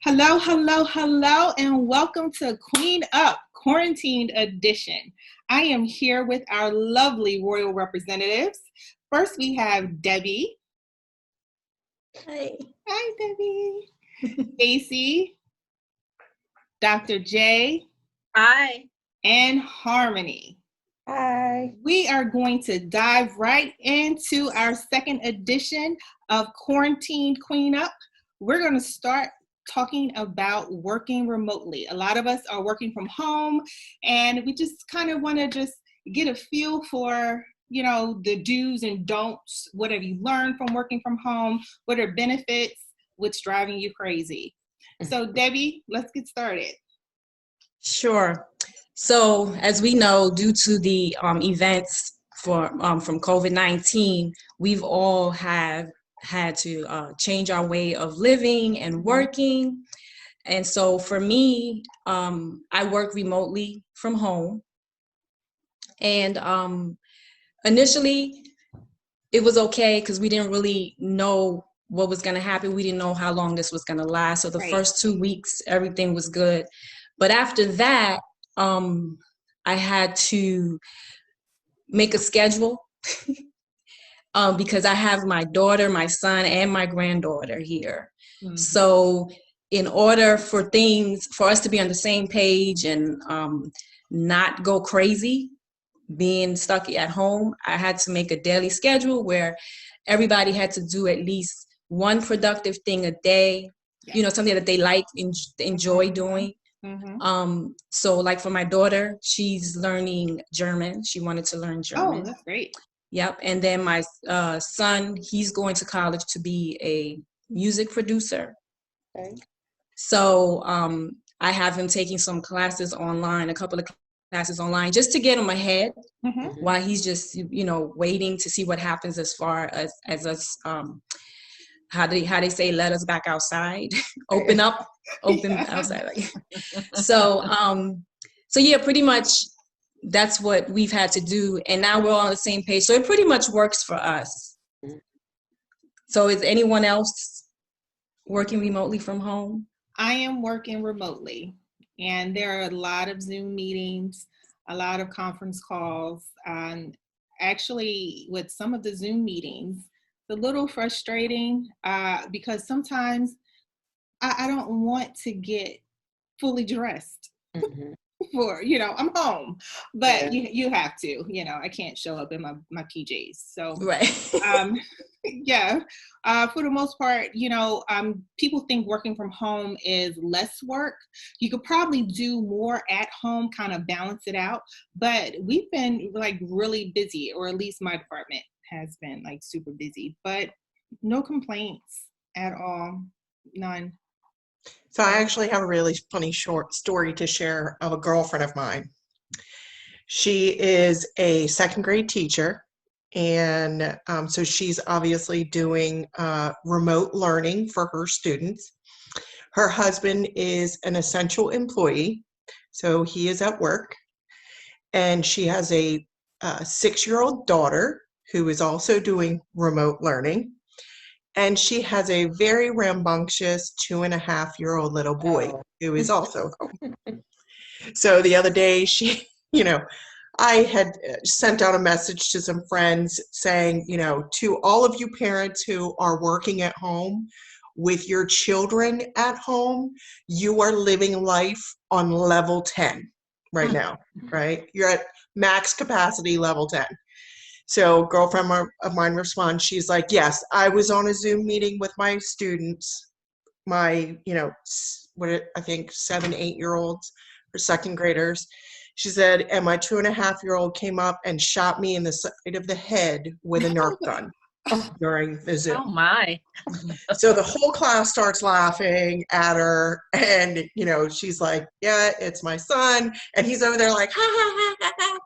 Hello, hello, hello, and welcome to Queen Up Quarantined Edition. I am here with our lovely royal representatives. First, we have Debbie. Hi. Hi, Debbie. Casey, Dr. J. Hi. And Harmony. Hi. We are going to dive right into our second edition of Quarantined Queen Up. We're going to start talking about working remotely. A lot of us are working from home, and we just kind of want to just get a feel for, the do's and don'ts. What have you learned from working from home? What are benefits? What's driving you crazy? So Debbie, let's get started. Sure. So as we know, due to the events from COVID-19, we've all had to change our way of living and working. And so for me, I work remotely from home. And initially, it was okay because we didn't really know what was going to happen. We didn't know how long this was going to last. So the first 2 weeks, everything was good. But after that, I had to make a schedule because I have my daughter, my son, and my granddaughter here. Mm-hmm. So in order for us to be on the same page and not go crazy, being stuck at home, I had to make a daily schedule where everybody had to do at least one productive thing a day, something that they like, enjoy doing. Mm-hmm. So like for my daughter, she's learning German. She wanted to learn German. Oh, that's great. Yep. And then my son, he's going to college to be a music producer. Okay. So I have him taking some classes online, a couple of classes online, just to get him ahead while he's just, waiting to see what happens as far as us, how they say, let us back outside, open outside. So yeah, pretty much that's what we've had to do. And now we're all on the same page. So it pretty much works for us. So is anyone else working remotely from home? I am working remotely, and there are a lot of Zoom meetings, a lot of conference calls. Actually, with some of the Zoom meetings, it's a little frustrating because sometimes I don't want to get fully dressed for, I'm home, but you have to, I can't show up in my PJs. So, right. Yeah, for the most part, people think working from home is less work. You could probably do more at home, kind of balance it out. But we've been like really busy, or at least my department has been like super busy, but no complaints at all. None. So I actually have a really funny short story to share of a girlfriend of mine. She is a second grade teacher. And so she's obviously doing remote learning for her students. Her husband is an essential employee, so he is at work. And she has a 6-year-old daughter who is also doing remote learning. And she has a very rambunctious 2.5-year-old little boy who is also home. So the other day, she, I had sent out a message to some friends saying, to all of you parents who are working at home with your children at home, you are living life on level 10 right now, right? You're at max capacity level 10. So a girlfriend of mine responds, she's like, yes, I was on a Zoom meeting with my students, my, I think 7, 8-year-olds or second graders. She said, and my 2.5-year-old came up and shot me in the side of the head with a Nerf gun during the Zoom. Oh my. So the whole class starts laughing at her, and, she's like, yeah, it's my son. And he's over there like, ha, ha, ha, ha, ha.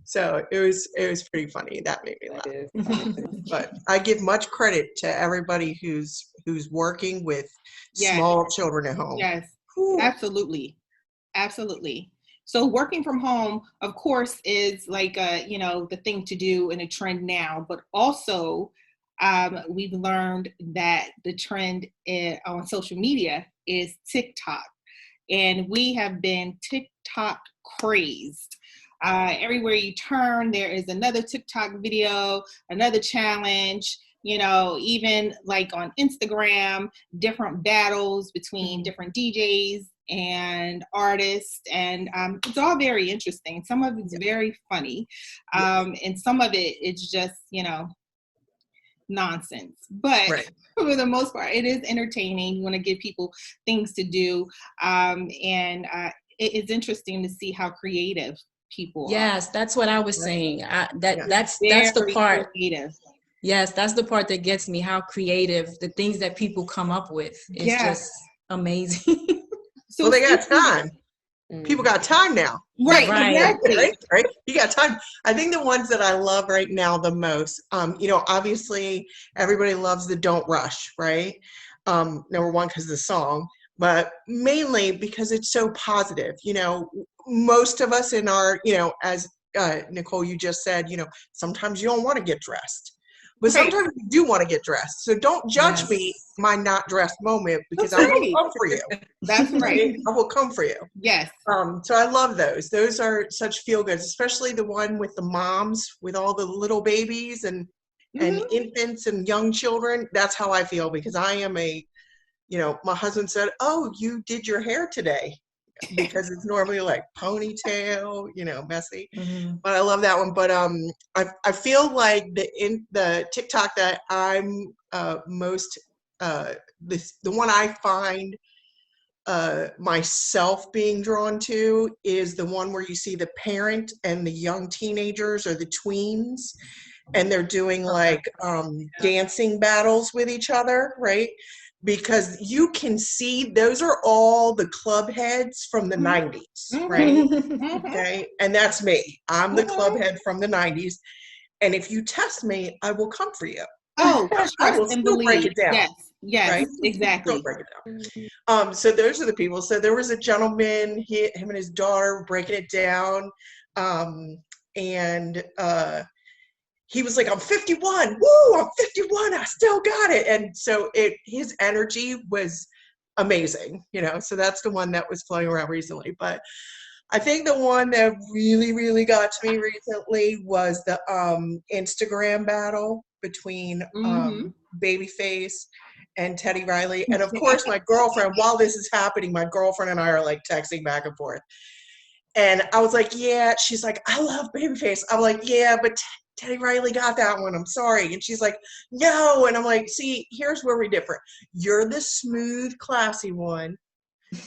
So it was pretty funny. That made me laugh. But I give much credit to everybody who's working with small children at home. Yes, absolutely. Absolutely. So working from home, of course, is like, the thing to do and a trend now, but also we've learned that the trend on social media is TikTok. And we have been TikTok crazed. Everywhere you turn, there is another TikTok video, another challenge, you know, even like on Instagram, different battles between different DJs and artists. And it's all very interesting. Some of it's very funny. And some of it, it's just, you know, nonsense. But for the most part, it is entertaining. You want to give people things to do. It is interesting to see how creative people are. That's what I was saying. That's the part. Creative. Yes, that's the part that gets me, how creative, the things that people come up with. It's just amazing. So they got time. People got time now. Right. Exactly. Right. You got time. I think the ones that I love right now the most, you know, obviously everybody loves the Don't Rush, right? Number one, because of the song, but mainly because it's so positive. You know, most of us in our, you know, as Nicole, you just said, you know, sometimes you don't want to get dressed. But sometimes you do want to get dressed. So don't judge me my not dressed moment, because I will come for you. That's right. I will come for you. Yes. So I love those. Those are such feel goods, especially the one with the moms with all the little babies and infants and young children. That's how I feel, because I am you know, my husband said, "Oh, you did your hair today," because it's normally like ponytail, you know, messy. But I love that one. But I feel like the TikTok that I'm most the one I find myself being drawn to is the one where you see the parent and the young teenagers or the tweens, and they're doing like dancing battles with each other, right? Because you can see those are all the club heads from the 90s, right? Okay. And that's me. I'm the club head from the 90s. And if you test me, I will come for you. Oh, I will still break it down. Yes, right? Exactly. Still break it down. So those are the people. So there was a gentleman, him and his daughter were breaking it down. He was like, "I'm 51. Woo, I'm 51. I still got it." And so his energy was amazing, you know. So that's the one that was flowing around recently. But I think the one that really, really got to me recently was the Instagram battle between Babyface and Teddy Riley. And of course, my girlfriend, while this is happening, my girlfriend and I are like texting back and forth. And I was like, "Yeah." She's like, "I love Babyface." I'm like, "Yeah, but Teddy Riley got that one. I'm sorry." And she's like, "No." And I'm like, "See, here's where we're different. You're the smooth, classy one,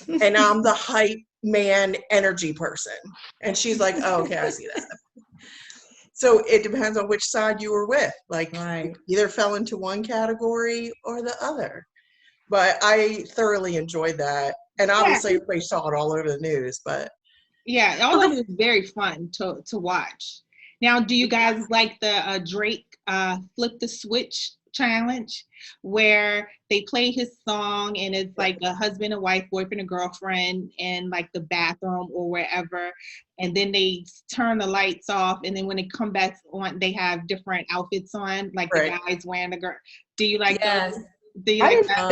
and I'm the hype man, energy person." And she's like, "Oh, okay, I see that." So it depends on which side you were with. Like, either fell into one category or the other. But I thoroughly enjoyed that. And obviously, everybody saw it all over the news. But all of it was very fun to watch. Now, do you guys like the Drake Flip the Switch challenge, where they play his song and it's like a husband and wife, boyfriend and girlfriend in like the bathroom or wherever, and then they turn the lights off, and then when they come back on, they have different outfits on, like the guys wearing the girl. Do you like those? Do you like that?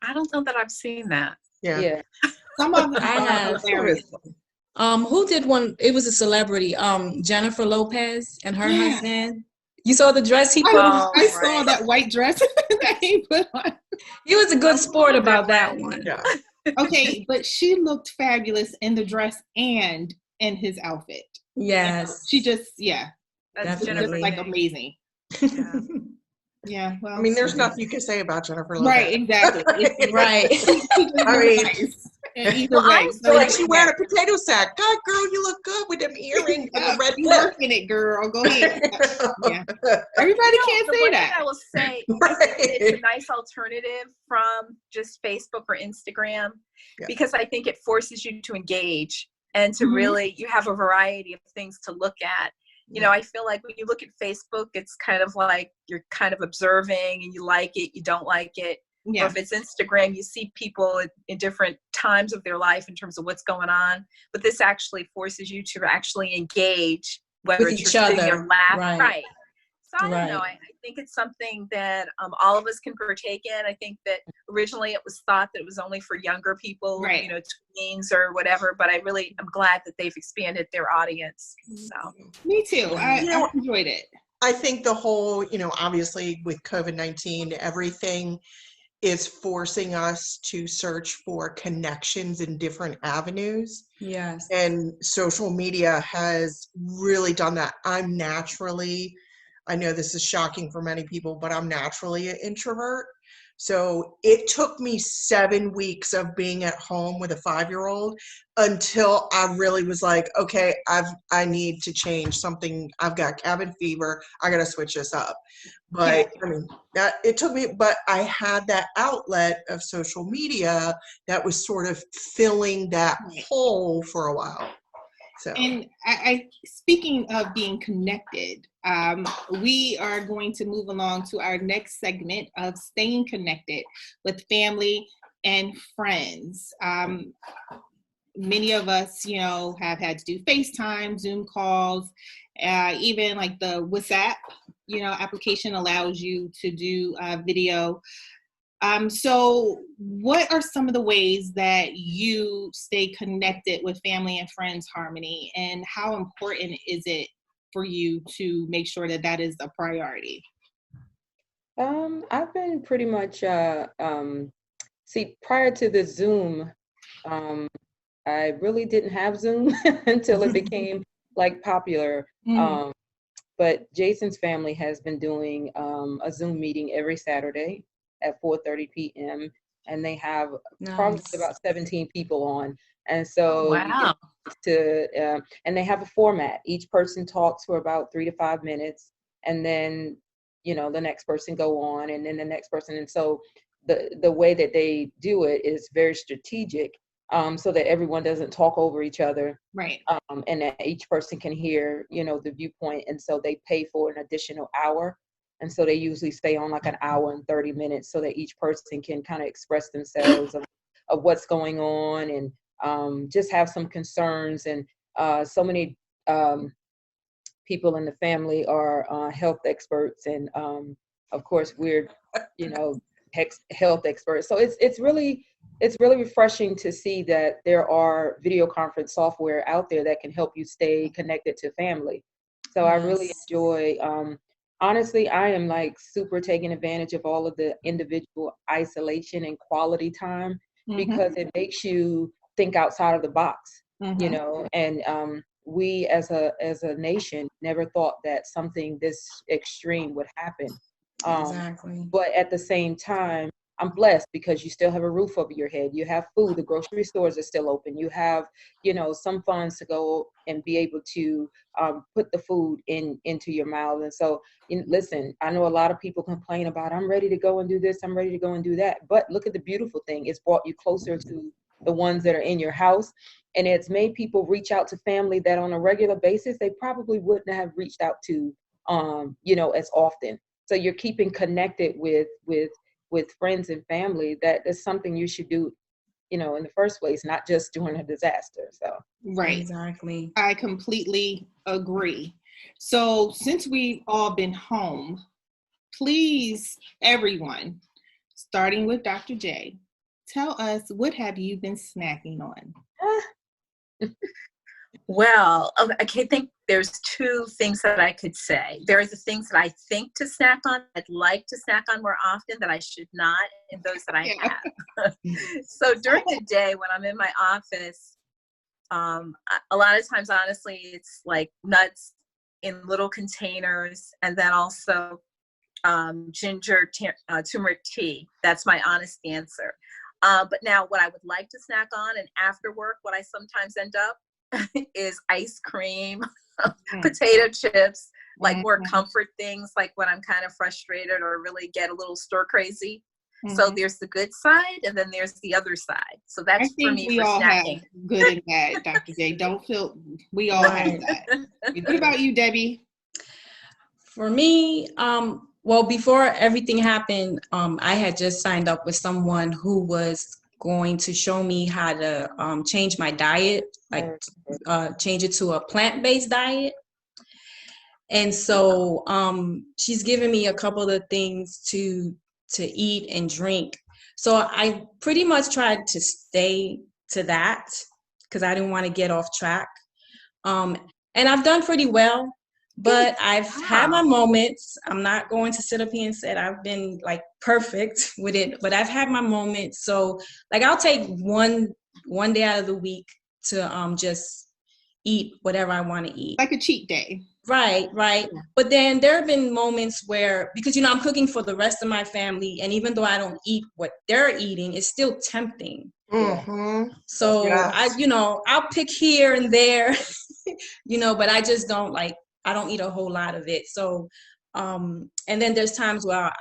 I don't know that I've seen that. Yeah. Some of them I have. hilarious. Who did one? It was a celebrity. Jennifer Lopez and her husband. You saw the dress he put on? I saw that white dress that he put on. He was a good sport about that one. Yeah. Okay, but she looked fabulous in the dress and in his outfit. Yes. She just, That's Definitely. just like amazing. Yeah. Yeah, well. I mean, there's nothing you can say about Jennifer Lopez. Right, exactly. Right. I mean, nice. And either way. So like she wearing a potato sack. God, girl, you look good with them earrings and the red You lip. working it, girl. Go ahead. Everybody can't say that. I will say, I think it's a nice alternative from just Facebook or Instagram, because I think it forces you to engage and to really, you have a variety of things to look at. You know, I feel like when you look at Facebook, it's kind of like you're kind of observing and you like it, you don't like it. Or if it's Instagram, you see people in different times of their life in terms of what's going on. But this actually forces you to actually engage, whether with it's each you're other. sitting or laughing. Right. I don't know. I think it's something that all of us can partake in. I think that originally it was thought that it was only for younger people, right. you know, tweens or whatever, but I'm glad that they've expanded their audience. So. Me too. I enjoyed it. I think the whole, you know, obviously with COVID-19, everything is forcing us to search for connections in different avenues. Yes. And social media has really done that. I know this is shocking for many people, but I'm naturally an introvert. So it took me 7 weeks of being at home with a 5-year-old until I really was like, okay, I need to change something. I've got cabin fever. I got to switch this up. But I mean, it took me, but I had that outlet of social media that was sort of filling that hole for a while. So. And I speaking of being connected, we are going to move along to our next segment of staying connected with family and friends. Many of us, you know, have had to do FaceTime, Zoom calls, even like the WhatsApp, you know, application allows you to do video. So what are some of the ways that you stay connected with family and friends, Harmony, and how important is it for you to make sure that that is a priority? I've been pretty much, prior to the Zoom, I really didn't have Zoom until it became like popular. But Jason's family has been doing a Zoom meeting every Saturday at 4:30 p.m. and they have probably about 17 people on. And so and they have a format. Each person talks for about 3 to 5 minutes, and then, you know, the next person go on, and then the next person. And so the way that they do it is very strategic, so that everyone doesn't talk over each other. Right. And that each person can hear, you know, the viewpoint. And so they pay for an additional hour. And so they usually stay on like an hour and 30 minutes so that each person can kind of express themselves of what's going on, and just have some concerns. And so many people in the family are health experts. And of course, we're, you know, health experts. So it's really refreshing to see that there are video conference software out there that can help you stay connected to family. So I really enjoy, honestly, I am like super taking advantage of all of the individual isolation and quality time, because it makes you think outside of the box, you know, and we as a nation never thought that something this extreme would happen. Exactly. But at the same time, I'm blessed because you still have a roof over your head. You have food. The grocery stores are still open. You have, you know, some funds to go and be able to put the food into your mouth. And so, listen, I know a lot of people complain about, I'm ready to go and do this, I'm ready to go and do that. But look at the beautiful thing. It's brought you closer to the ones that are in your house. And it's made people reach out to family that on a regular basis, they probably wouldn't have reached out to, you know, as often. So you're keeping connected with friends and family. That is something you should do, you know, in the first place, not just during a disaster. So right. Exactly. I completely agree. So since we've all been home, please, everyone, starting with Dr. J, tell us, what have you been snacking on? Well, I think there's two things that I could say. There are the things that I think to snack on, I'd like to snack on more often, that I should not, and those that I have. So during the day when I'm in my office, a lot of times, honestly, it's like nuts in little containers, and then also ginger turmeric tea. That's my honest answer. But now what I would like to snack on, and after work, what I sometimes end up is ice cream, potato chips, like more comfort things, like when I'm kind of frustrated or really get a little stir crazy. So there's the good side, and then there's the other side. So that's for me we for all snacking. have good and bad, Dr. J. Don't feel, we all have that. What about you, Debbie? For me, well, before everything happened, I had just signed up with someone who was going to show me how to change my diet, like change it to a plant-based diet. And so she's given me a couple of things to eat and drink. So I pretty much tried to stay to that because I didn't want to get off track. And I've done pretty well, but I've had my moments. I'm not going to sit up here and say I've been like perfect with it, but I've had my moments. So like I'll take one day out of the week to just eat whatever I want to eat. Like a cheat day. Right. But then there have been moments where, because, I'm cooking for the rest of my family, and even though I don't eat what they're eating, it's still tempting. Mm-hmm. So Yes. I'll pick here and there, but I just don't I don't eat a whole lot of it. So, and then there's times where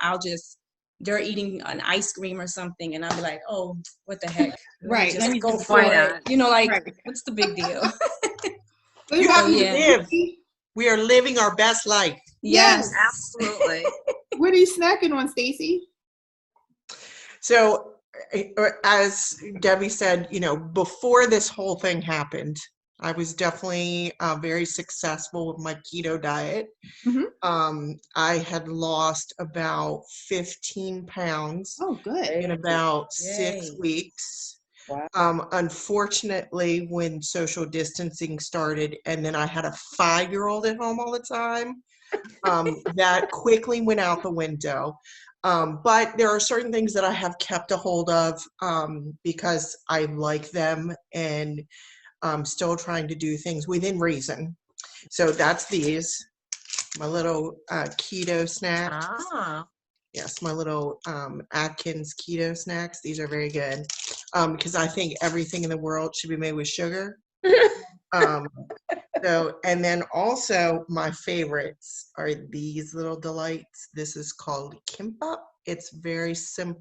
they're eating an ice cream or something, and I'll be like, oh, what the heck? Right. Let me just go for why it. not? What's the big deal? You have to yeah. live. We are living our best life. Yes. Absolutely. What are you snacking on, Stacey? So, as Debbie said, before this whole thing happened, I was definitely very successful with my keto diet. Mm-hmm. I had lost about 15 pounds Oh, good. in about Yay. 6 weeks. Wow. Unfortunately, when social distancing started, and then I had a 5-year-old at home all the time, that quickly went out the window. But there are certain things that I have kept a hold of because I like them, and I'm still trying to do things within reason. So that's these, my little keto snacks. Yes, my little Atkins keto snacks. These are very good because I think everything in the world should be made with sugar. And then also my favorites are these little delights. This is called Kimbap. It's very similar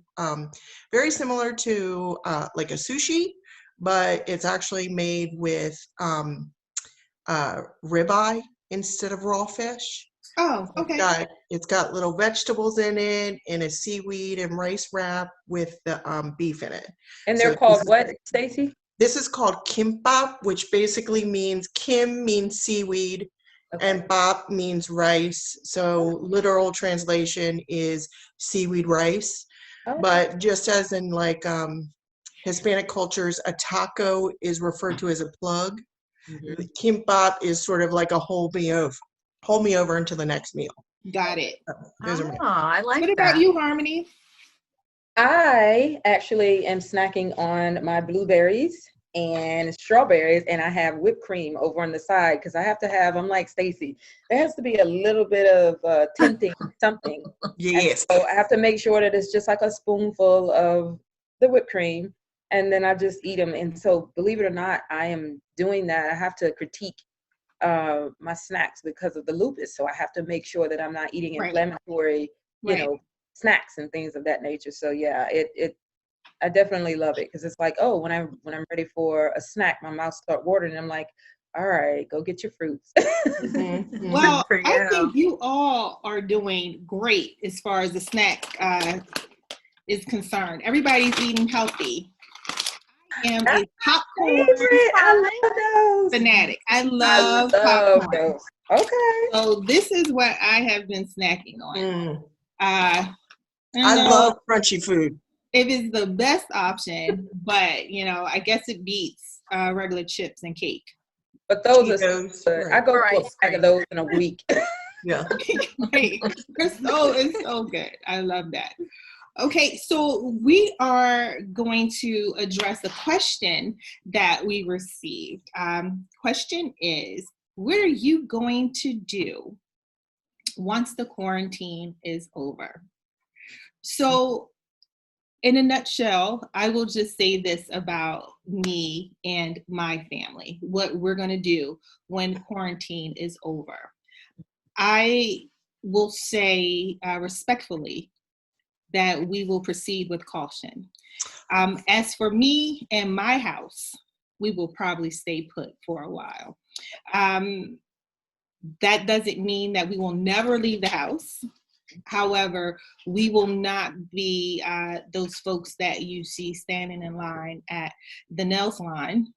to like a sushi, but it's actually made with ribeye instead of raw fish. Oh, okay. It's got little vegetables in it and a seaweed and rice wrap with the beef in it. And they're called what, Stacey? This is called Kimbap, which basically means Kim means seaweed, and bap means rice. So literal translation is seaweed rice. But just as in like Hispanic cultures, a taco is referred to as a plug. The Kimbap is sort of like a hold me over until the next meal. Got it. I like that. What about you, Harmony? I actually am snacking on my blueberries and strawberries, and I have whipped cream over on the side because I'm like Stacey, there has to be a little bit of tempting something. Yes. And so I have to make sure that it's just like a spoonful of the whipped cream, and then I just eat them. And so, believe it or not, I am doing that. I have to critique my snacks because of the lupus, so I have to make sure that I'm not eating inflammatory, snacks and things of that nature. So yeah, I definitely love it because it's like, oh, when I'm ready for a snack, my mouth start watering, and I'm like, all right, go get your fruits. Mm-hmm. Well, I think you all are doing great as far as the snack is concerned. Everybody's eating healthy. I am a popcorn fanatic. I love popcorn. Those. Okay. So this is what I have been snacking on. I love crunchy food. It is the best option, but I guess it beats regular chips and cake. But those are good. I go for a pack of those in a week. Yeah. It's so good. I love that. Okay, so we are going to address a question that we received. Question is, what are you going to do once the quarantine is over? So in a nutshell, I will just say this about me and my family, what we're going to do when quarantine is over. I will say respectfully that we will proceed with caution. As for me and my house, we will probably stay put for a while. That doesn't mean that we will never leave the house. However, we will not be those folks that you see standing in line at the nail salon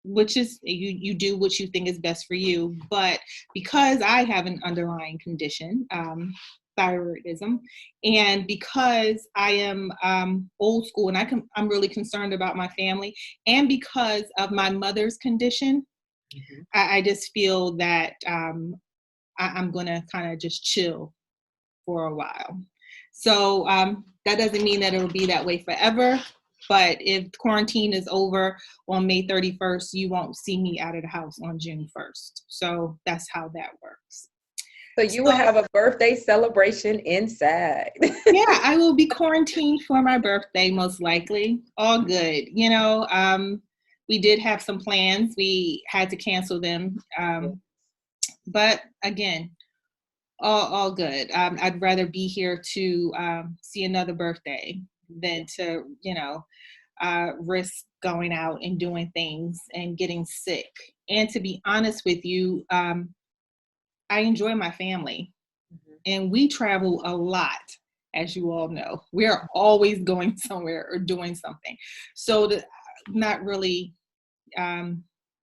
which is you do what you think is best for you. But because I have an underlying condition, thyroidism, and because I am old school and I'm really concerned about my family, and because of my mother's condition, I just feel that I'm going to kind of just chill for a while. So that doesn't mean that it'll be that way forever. But if quarantine is over on May 31st, you won't see me out of the house on June 1st. So that's how that works. So you will have a birthday celebration inside. Yeah, I will be quarantined for my birthday, most likely. All good. You know, we did have some plans. We had to cancel them. But again, all good. I'd rather be here to see another birthday than to, you know, risk going out and doing things and getting sick. And to be honest with you, I enjoy my family, and we travel a lot, as you all know. We are always going somewhere or doing something. So not really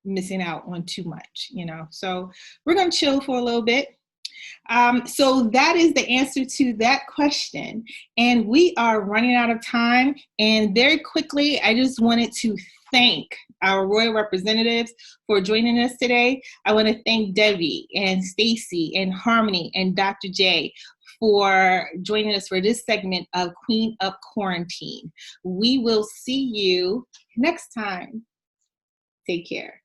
missing out on too much, you know. So we're going to chill for a little bit. So that is the answer to that question. And we are running out of time. And very quickly, I just wanted to thank our royal representatives for joining us today. I want to thank Debbie and Stacy and Harmony and Dr. J for joining us for this segment of Queen Up Quarantine. We will see you next time. Take care.